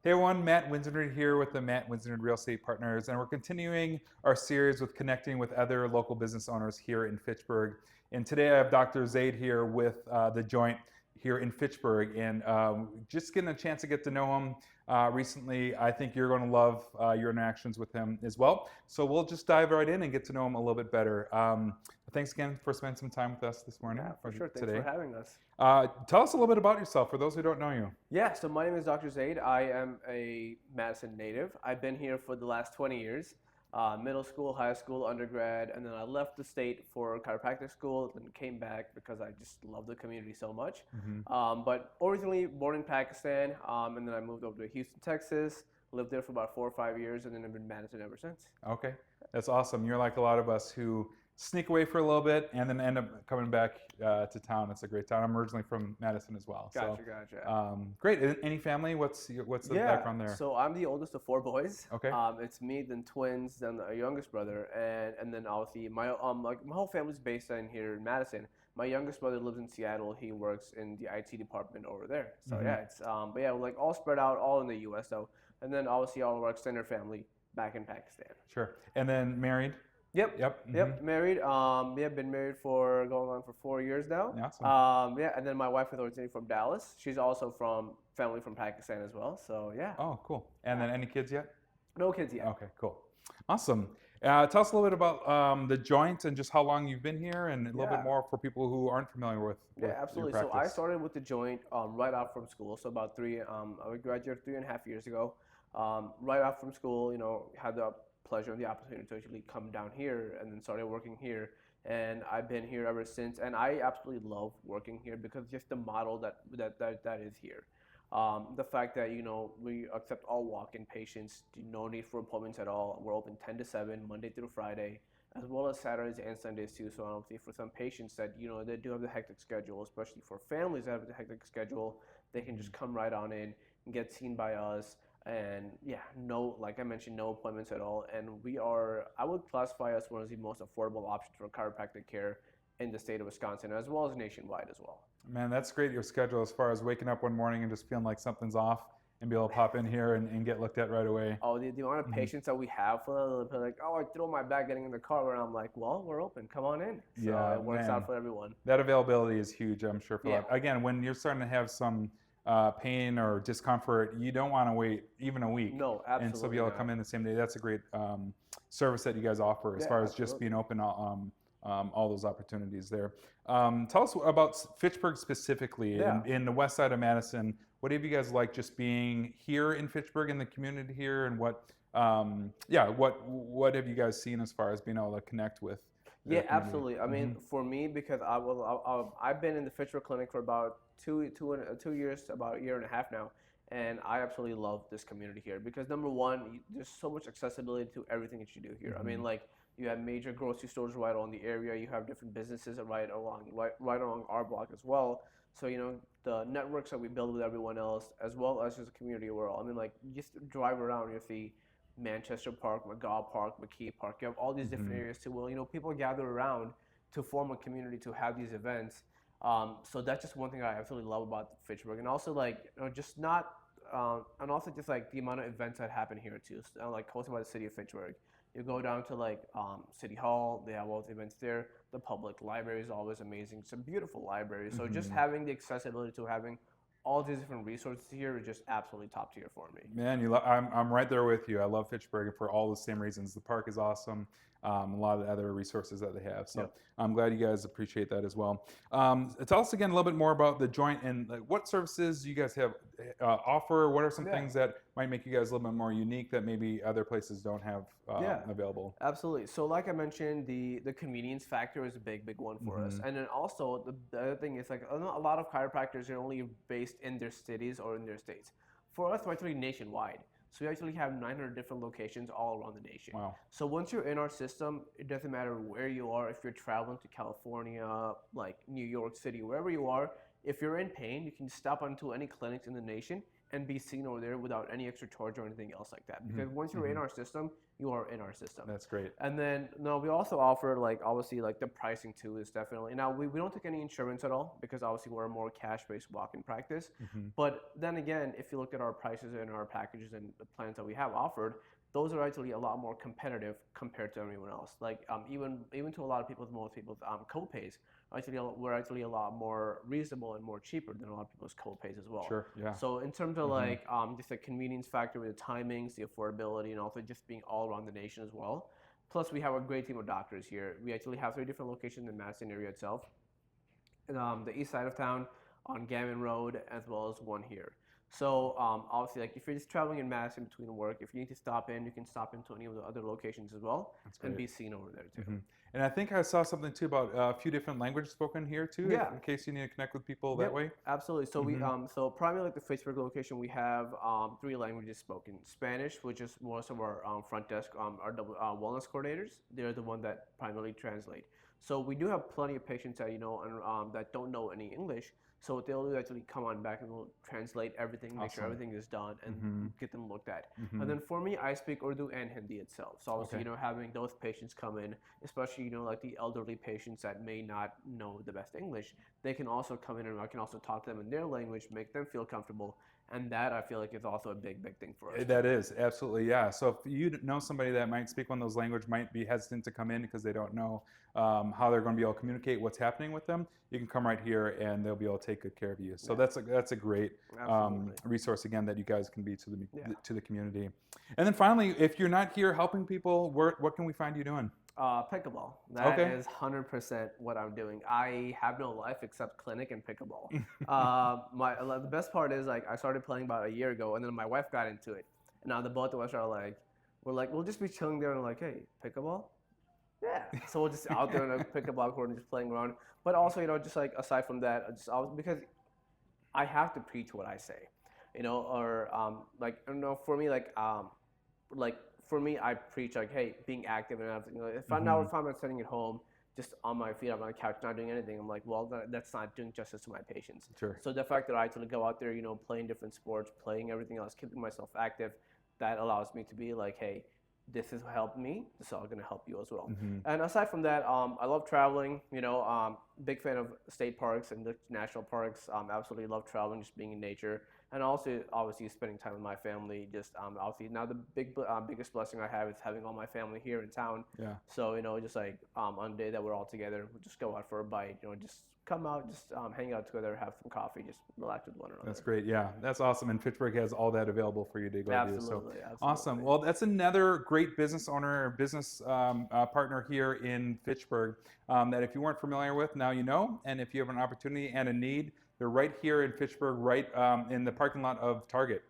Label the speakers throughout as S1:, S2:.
S1: Hey everyone, Matt Winsenred here with the Matt Winsenred Real Estate Partners, and we're continuing our series with connecting with other local business owners here in Fitchburg. And today I have Dr. Zaid here with The Joint here in Fitchburg, and just getting a chance to get to know him recently. I think you're going to love your interactions with him as well. So we'll just dive right in and get to know him a little bit better. Thanks again for spending some time with us this morning.
S2: Yeah, for sure. Thanks
S1: today.
S2: for having us.
S1: Tell us a little bit about yourself for those who don't know you.
S2: Yeah, so my name is Dr. Zaid. I am a Madison native. I've been here for the last 20 years, middle school, high school, undergrad, and then I left the state for chiropractic school, then came back because I just love the community so much. But originally born in Pakistan, and then I moved over to Houston, Texas, lived there for about 4 or 5 years, and then I've been in Madison ever since.
S1: Okay, that's awesome. You're like a lot of us who sneak away for a little bit and then end up coming back to town. It's a great town. I'm originally from Madison as well.
S2: Gotcha.
S1: Great. Any family? What's the background there?
S2: So I'm the oldest of 4 boys.
S1: Okay.
S2: It's me, then twins, then a youngest brother, and then obviously my my whole family's based in here in Madison. My youngest brother lives in Seattle. He works in the IT department over there. So yeah, it's but yeah, like all spread out, all in the U.S. though, and then obviously all of our extended family back in Pakistan.
S1: Sure. And then married?
S2: Yep. Married. Yeah, been married for going on for 4 years now.
S1: Awesome.
S2: Yeah, and then my wife is originally from Dallas. She's also from family from Pakistan as well. So yeah.
S1: Oh, cool. And then any kids yet?
S2: No kids yet.
S1: Okay, cool. Awesome. Tell us a little bit about The Joint and just how long you've been here and a little bit more for people who aren't familiar with
S2: Yeah, absolutely.
S1: your
S2: So I
S1: practice.
S2: started with The Joint right out from school. So about I graduated 3.5 years ago. Right out from school, had the pleasure and the opportunity to actually come down here and then started working here. And I've been here ever since. And I absolutely love working here because just the model that is here. The fact that we accept all walk-in patients, no need for appointments at all. We're open 10 to 7 Monday through Friday, as well as Saturdays and Sundays too. So obviously for some patients that they do have the hectic schedule, especially for families that have the hectic schedule, they can just come right on in and get seen by us. And yeah, like I mentioned, no appointments at all. And I would classify us one of the most affordable options for chiropractic care in the state of Wisconsin, as well as nationwide as well.
S1: Man, that's great, your schedule, as far as waking up one morning and just feeling like something's off and be able to pop in here and get looked at right away.
S2: Oh, the amount of patients that we have for like, oh, I throw my bag getting in the car, and I'm like, well, we're open, come on in. So
S1: Yeah,
S2: it works
S1: man.
S2: out for everyone.
S1: That availability is huge, I'm sure, for a lot. Again, when you're starting to have some pain or discomfort, you don't want to wait even a week.
S2: No, absolutely.
S1: And so be able to come in the same day. That's a great service that you guys offer as far as just being open, all those opportunities there. Tell us about Fitchburg specifically in the west side of Madison. What have you guys liked just being here in Fitchburg, in the community here, and what have you guys seen as far as being able to connect with?
S2: Yeah, absolutely. I mean, for me, because I've been in the Fitchburg clinic for about 2 years, about a year and a half now, and I absolutely love this community here because number one, there's so much accessibility to everything that you do here. I mean, like you have major grocery stores right along the area. You have different businesses right along our block as well. So the networks that we build with everyone else, as well as just the community overall. I mean, like you just drive around, you see Manchester Park, McGaw Park, McKee Park. You have all these different areas too. Well, people gather around to form a community to have these events. So that's just one thing I absolutely love about Fitchburg, and also just not, and also just like the amount of events that happen here too. So, like hosted by the city of Fitchburg. You go down to City Hall, they have all the events there. The public library is always amazing. It's a beautiful library. So just having the accessibility to having all these different resources here is just absolutely top tier for me.
S1: Man, I'm right there with you. I love Fitchburg for all the same reasons. The park is awesome. A lot of the other resources that they have. So I'm glad you guys appreciate that as well. Tell us again a little bit more about The Joint and what services you guys have offer. What are some things that might make you guys a little bit more unique that maybe other places don't have available?
S2: Absolutely. So like I mentioned, the convenience factor is a big one for us. And then also the other thing is like a lot of chiropractors are only based in their cities or in their states. For us, we're actually nationwide. So we actually have 900 different locations all around the nation.
S1: Wow.
S2: So once you're in our system, it doesn't matter where you are. If you're traveling to California, like New York City, wherever you are, if you're in pain, you can stop onto any clinics in the nation and be seen over there without any extra charge or anything else like that. Because once you're in our system, you are in our system.
S1: That's great.
S2: And then no, we also offer like obviously like the pricing too is definitely now we don't take any insurance at all because obviously we're a more cash-based walk-in practice. But then again, if you look at our prices and our packages and the plans that we have offered, those are actually a lot more competitive compared to everyone else. Like even to a lot of people, most people's co-pays actually we're actually a lot more reasonable and more cheaper than a lot of people's co-pays as well.
S1: Sure. Yeah.
S2: So in terms of like just the convenience factor with the timings, the affordability, and also just being all around the nation as well. Plus, we have a great team of doctors here. We actually have 3 different locations in the Madison area itself, and the east side of town on Gammon Road, as well as one here. So obviously, like if you're just traveling in Madison between work, if you need to stop in, you can stop into any of the other locations as well and be seen over there too.
S1: And I think I saw something too about a few different languages spoken here too.
S2: Yeah.
S1: In case you need to connect with people that way.
S2: Absolutely. So we so primarily like the Fitchburg location, we have 3 languages spoken. Spanish, which is most of our front desk, our wellness coordinators. They're the one that primarily translate. So we do have plenty of patients that that don't know any English. So what they'll do is actually come on back and we'll translate everything, make sure everything is done, and get them looked at. And then for me, I speak Urdu and Hindi itself. So obviously, having those patients come in, especially like the elderly patients that may not know the best English, they can also come in and I can also talk to them in their language, make them feel comfortable. And that I feel like is also a big thing for us.
S1: That is absolutely, yeah. So if you know somebody that might speak one of those languages, might be hesitant to come in because they don't know how they're going to be able to communicate what's happening with them, you can come right here and they'll be able to take good care of you. So that's a great resource again that you guys can be to the community. And then finally, if you're not here helping people, what can we find you doing?
S2: Pickleball. That is 100% what I'm doing. I have no life except clinic and pickleball. The best part is like I started playing about a year ago, and then my wife got into it. And now the both of us are like, we'll just be chilling there and like, hey, pickleball? Yeah. So we're just out there in a pickleball court and just playing around. But also, just like aside from that, because I have to preach what I say, or for me, for me, I preach like, hey, being active and everything. If I'm sitting at home, just on my feet, I'm on the couch, not doing anything, I'm like, well, that's not doing justice to my patients.
S1: Sure.
S2: So the fact that I actually go out there, playing different sports, playing everything else, keeping myself active, that allows me to be like, hey, this has helped me. This is all going to help you as well. And aside from that, I love traveling. Big fan of state parks and the national parks. Absolutely love traveling, just being in nature. And also, obviously, spending time with my family. Just obviously, now the biggest blessing I have is having all my family here in town. Yeah. So just like on the day that we're all together, we'll just go out for a bite. Just come out, just hang out together, have some coffee, just relax with one another.
S1: That's great. Yeah, that's awesome. And Fitchburg has all that available for you to go do. So
S2: absolutely.
S1: Awesome. Well, that's another great business owner or business partner here in Fitchburg that if you weren't familiar with, now you know. And if you have an opportunity and a need, they're right here in Fitchburg, right in the parking lot of Target.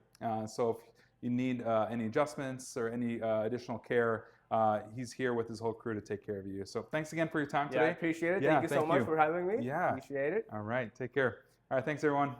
S1: So if you need any adjustments or any additional care, he's here with his whole crew to take care of you. So thanks again for your time today.
S2: I appreciate it. Thank you so much for having me.
S1: Yeah.
S2: Appreciate it.
S1: All right. Take care. All right. Thanks, everyone.